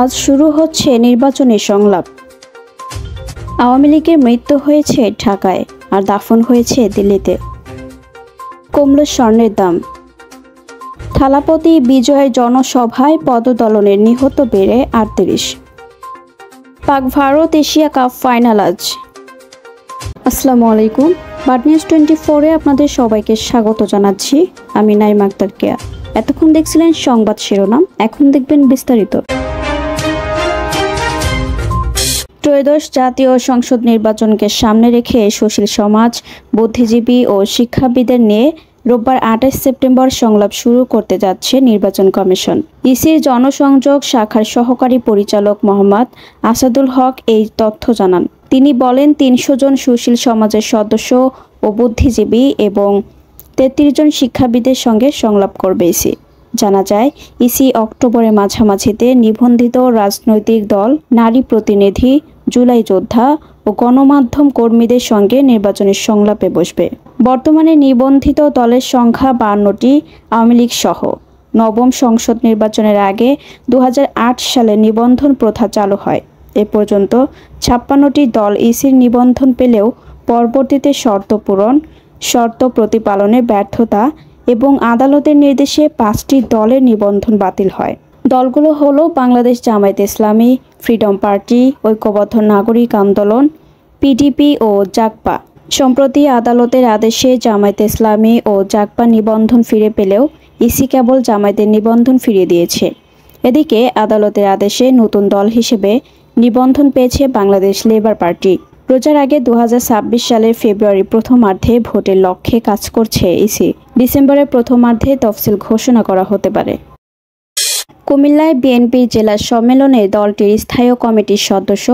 আজ শুরু হচ্ছে নির্বাচনী সংলাপ। আওয়ামী লীগের মৃত্যু হয়েছে ঢাকায় আর দাফন হয়েছে দিল্লিতে। কমল স্বর্ণের দাম। থালাপতি বিজয়ের জনসভায় পদদলনের নিহত বেড়ে ৩৮। পাক ভারত এশিয়া কাপ ফাইনাল আজ। আসসালামু আলাইকুম। বাড নিউজ 24-এ আপনাদের সবাইকে স্বাগত জানাচ্ছি। আমি নাইমা আক্তার কেয়া। এতক্ষণ দেখছিলেন সংবাদ শিরোনাম, এখন দেখবেন বিস্তারিত। ত্রয়োদশ জাতীয় সংসদ নির্বাচনকে সামনে রেখে সুশীল সমাজ, বুদ্ধিজীবী ও শিক্ষাবিদদের নিয়ে রোববার ২৮ সেপ্টেম্বর সংলাপ শুরু করতে যাচ্ছে নির্বাচন কমিশন। ইসির জনসংযোগ শাখার সহকারী পরিচালক মোহাম্মদ আসাদুল হক এই তথ্য জানান। তিনি বলেন, ৩০০ জন সুশীল সমাজের সদস্য ও বুদ্ধিজীবী এবং ৩৩ জন শিক্ষাবিদের সঙ্গে সংলাপ করবে ইসি। জানা যায়, ইসি অক্টোবরের মাঝামাঝিতে নিবন্ধিত রাজনৈতিক দল, নারী প্রতিনিধি, জুলাই যোদ্ধা ও গণমাধ্যম কর্মীদের সঙ্গে নির্বাচনী সংলাপে বসবে। বর্তমানে নিবন্ধিত দলের সংখ্যা ৫২টি, আওয়ামী লীগ সহ। নবম সংসদ নির্বাচনের আগে ২০০৮ সালে নিবন্ধন প্রথা চালু হয়। এ পর্যন্ত ৫৬টি দল ইসির নিবন্ধন পেলেও পরবর্তীতে শর্ত পূরণ, শর্ত প্রতিপালনে ব্যর্থতা এবং আদালতের নির্দেশে ৫টি দলের নিবন্ধন বাতিল হয়। দলগুলো হলো বাংলাদেশ জামায়াতে ইসলামী, ফ্রিডম পার্টি, ঐক্যবদ্ধ নাগরিক আন্দোলন, পিডিপি ও জাগপা। সম্প্রতি আদালতের আদেশে জামায়াতে ইসলামী ও জাগপা নিবন্ধন ফিরে পেলেও ইসি কেবল জামায়াতের নিবন্ধন ফিরিয়ে দিয়েছে। এদিকে আদালতের আদেশে নতুন দল হিসেবে নিবন্ধন পেয়েছে বাংলাদেশ লেবার পার্টি। রোজার আগে ২০২৬ সালের ফেব্রুয়ারির প্রথমার্ধে ভোটের লক্ষ্যে কাজ করছে ইসি। ডিসেম্বরের প্রথমার্ধে তফসিল ঘোষণা করা হতে পারে। কুমিল্লায় বিএনপির জেলা সম্মেলনে দলটির স্থায়ী কমিটির সদস্য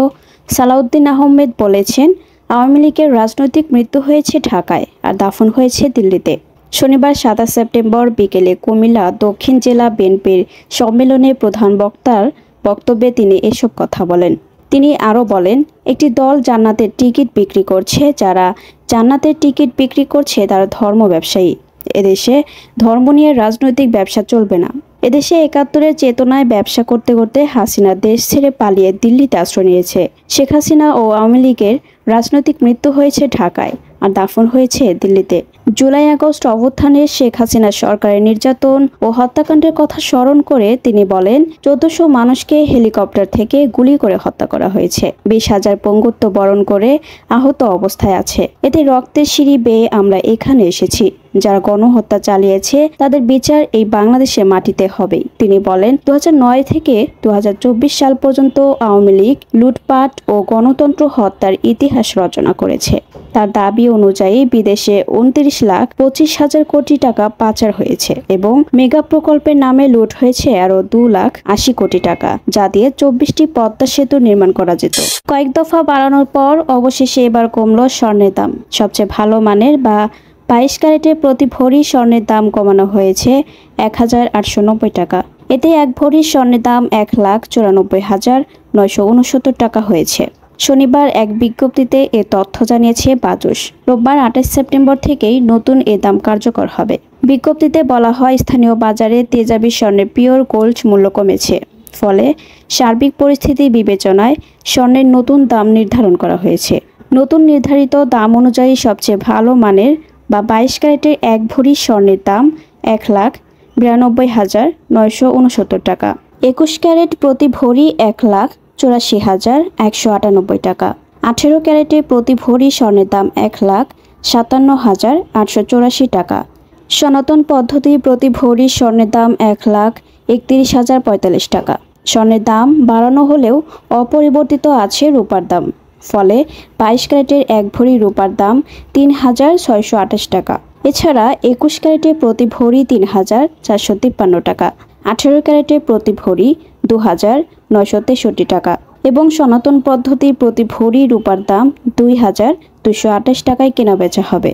সালাউদ্দিন আহমেদ বলেছেন, আওয়ামী লীগের রাজনৈতিক মৃত্যু হয়েছে ঢাকায় আর দাফন হয়েছে দিল্লিতে। শনিবার ২৭ সেপ্টেম্বর বিকেলে কুমিল্লা দক্ষিণ জেলা বিএনপির সম্মেলনে প্রধান বক্তার বক্তব্যে তিনি এসব কথা বলেন। তিনি আরও বলেন, একটি দল জান্নাতের টিকিট বিক্রি করছে। যারা জান্নাতের টিকিট বিক্রি করছে তারা ধর্ম ব্যবসায়ী। এদেশে ধর্ম নিয়ে রাজনৈতিক ব্যবসা চলবে না। এদেশে ৭১-এর চেতনায় ব্যবসা করতে করতে হাসিনা দেশ ছেড়ে পালিয়ে দিল্লিতে আশ্রয় নিয়েছে। শেখ হাসিনা ও আওয়ামী লীগের রাজনৈতিক মৃত্যু হয়েছে ঢাকায় আর দাফন হয়েছে দিল্লিতে। জুলাই আগস্ট অভ্যুত্থানে শেখ হাসিনা সরকারের নির্যাতন ও হত্যাকাণ্ডের কথা স্মরণ করে তিনি বলেন, ১৪০০ মানুষকে হেলিকপ্টার থেকে গুলি করে হত্যা করা হয়েছে। ২০,০০০ পঙ্গুত্ব বরণ করে আহত অবস্থায় আছে। এতে রক্তের সিঁড়ি বেয়ে আমরা এখানে এসেছি। যারা গণহত্যা চালিয়েছে তাদের বিচার এই বাংলাদেশের মাটিতে হবেই। তিনি বলেন, ২০০৯ থেকে ২০২৪ সাল পর্যন্ত আওয়ামী লীগ লুটপাট ও গণতন্ত্র হত্যার ইতিহাস রচনা করেছে। তার দাবি অনুযায়ী বিদেশে ২৯,২৫,০০০ কোটি টাকা পাচার হয়েছে এবং মেগা প্রকল্পের নামে লুট হয়েছে আরও ২,৮০ কোটি টাকা, যা দিয়ে ২৪টি পদ্মা সেতু নির্মাণ করা যেত। কয়েক দফা বাড়ানোর পর অবশেষে এবার কমল স্বর্ণের দাম। সবচেয়ে ভালো মানের বা ২২ ক্যারেটের প্রতি ভরি স্বর্ণের দাম কমানো হয়েছে ১,৮৯০ টাকা। এতে এক ভরি স্বর্ণের দাম ১,৯৪,৯৬৯ টাকা হয়েছে। শনিবার এক বিজ্ঞপ্তিতে এ তথ্য জানিয়েছে বাজুস। রোববার ২৮ সেপ্টেম্বর থেকেই নতুন এ দাম কার্যকর হবে। বিজ্ঞপ্তিতে বলা হয়, স্থানীয় বাজারে তেজাবি স্বর্ণের পিওর গোল্ড মূল্য কমেছে। ফলে সার্বিক পরিস্থিতি বিবেচনায় স্বর্ণের নতুন দাম নির্ধারণ করা হয়েছে। নতুন নির্ধারিত দাম অনুযায়ী সবচেয়ে ভালো মানের বা ২২ ক্যারেটের এক ভরি স্বর্ণের দাম ১,৯২,৯৬৯ টাকা। ২১ ক্যারেট প্রতি ভরি ১,৮৪,১৯৮ টাকা। ১৮ ক্যারেটের প্রতি ভরি স্বর্ণের দাম ১,৫৭,৮৮৪ টাকা। সনাতন পদ্ধতি প্রতি ভরি স্বর্ণের দাম ১,৩১,০৪৫ টাকা। স্বর্ণের দাম বাড়ানো হলেও অপরিবর্তিত আছে রূপার দাম। ফলে ২২ ক্যারেটের এক ভরি রূপার দাম ৩,৬২৮ টাকা। এছাড়া ২১ ক্যারেটের প্রতি ভরি ৩,৪৫৩ টাকা, ১৮ ক্যারেটের প্রতি ভরি ২,৯৬৩ টাকা এবং সনাতন পদ্ধতি প্রতি ভরি রূপার দাম ২,২২৮ টাকায় কেনাবেচা হবে।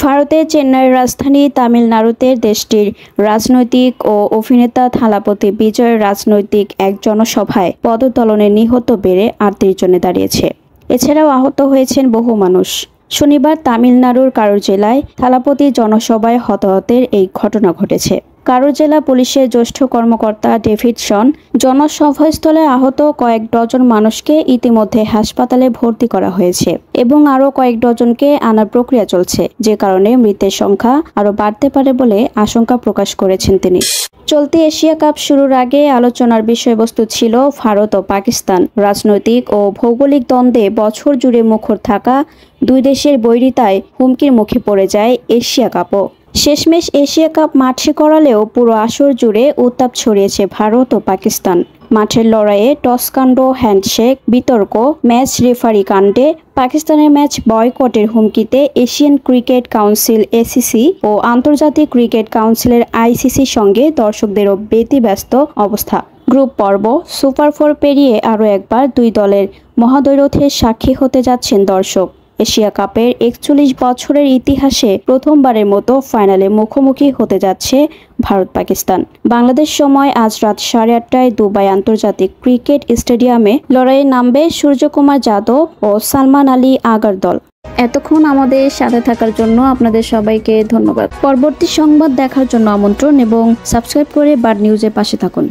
ভারতের চেন্নাইয়ের রাজধানী তামিলনাড়ুতে দেশটির রাজনৈতিক ও অভিনেতা থালাপতি বিজয়ের রাজনৈতিক এক জনসভায় পদদলনে নিহত বেড়ে ৩৮ জনে দাঁড়িয়েছে। এছাড়াও আহত হয়েছেন বহু মানুষ। শনিবার তামিলনাড়ুর কারুর জেলায় থালাপতি জনসভায় হতাহতের এই ঘটনা ঘটেছে। কারো জেলা পুলিশের জ্যেষ্ঠ কর্মকর্তা ডেভিডসন জনসভাস্থলে আহত কয়েক ডজন মানুষকে ইতিমধ্যে হাসপাতালে ভর্তি করা হয়েছে এবং আরও কয়েক ডজনকে আনার প্রক্রিয়া চলছে, যে কারণে মৃতের সংখ্যা আরও বাড়তে পারে বলে আশঙ্কা প্রকাশ করেছেন তিনি। চলতি এশিয়া কাপ শুরুর আগে আলোচনার বিষয়বস্তু ছিল ভারত ও পাকিস্তান। রাজনৈতিক ও ভৌগোলিক দ্বন্দ্বে বছর জুড়ে মুখর থাকা দুই দেশের বৈরিতায় হুমকির মুখে পড়ে যায় এশিয়া কাপও। শেষমেশ এশিয়া কাপ মাঠে করালেও পুরো আসর জুড়ে উত্তাপ ছড়িয়েছে ভারত ও পাকিস্তান। মাঠের লড়াইয়ে টসকাণ্ড, হ্যান্ডশেক, বিতর্ক, ম্যাচ রেফারি কাণ্ডে, পাকিস্তানের ম্যাচ বয়কটের হুমকিতে এশিয়ান ক্রিকেট কাউন্সিল এসিসি ও আন্তর্জাতিক ক্রিকেট কাউন্সিলের আইসিসির সঙ্গে দর্শকদেরও ব্যতিব্যস্ত অবস্থা। গ্রুপ পর্ব, সুপার 4 পেরিয়ে আরও একবার দুই দলের মহাদ্বৈরথের সাক্ষী হতে যাচ্ছেন দর্শক। এশিয়া কাপের 41 বছরের ইতিহাসে প্রথমবারের মতো ফাইনালে মুখোমুখি হতে যাচ্ছে ভারত পাকিস্তান। বাংলাদেশ সময় আজ রাত 8:30টায় দুবাই আন্তর্জাতিক ক্রিকেট স্টেডিয়ামে লড়াইয়ে নামবে সূর্যকুমার যাদব ও সালমান আলী আগার দল। এতক্ষণ আমাদের সাথে থাকার জন্য আপনাদের সবাইকে ধন্যবাদ। পরবর্তী সংবাদ দেখার জন্য আমন্ত্রণ এবং সাবস্ক্রাইব করে বার্ড নিউজের পাশে থাকুন।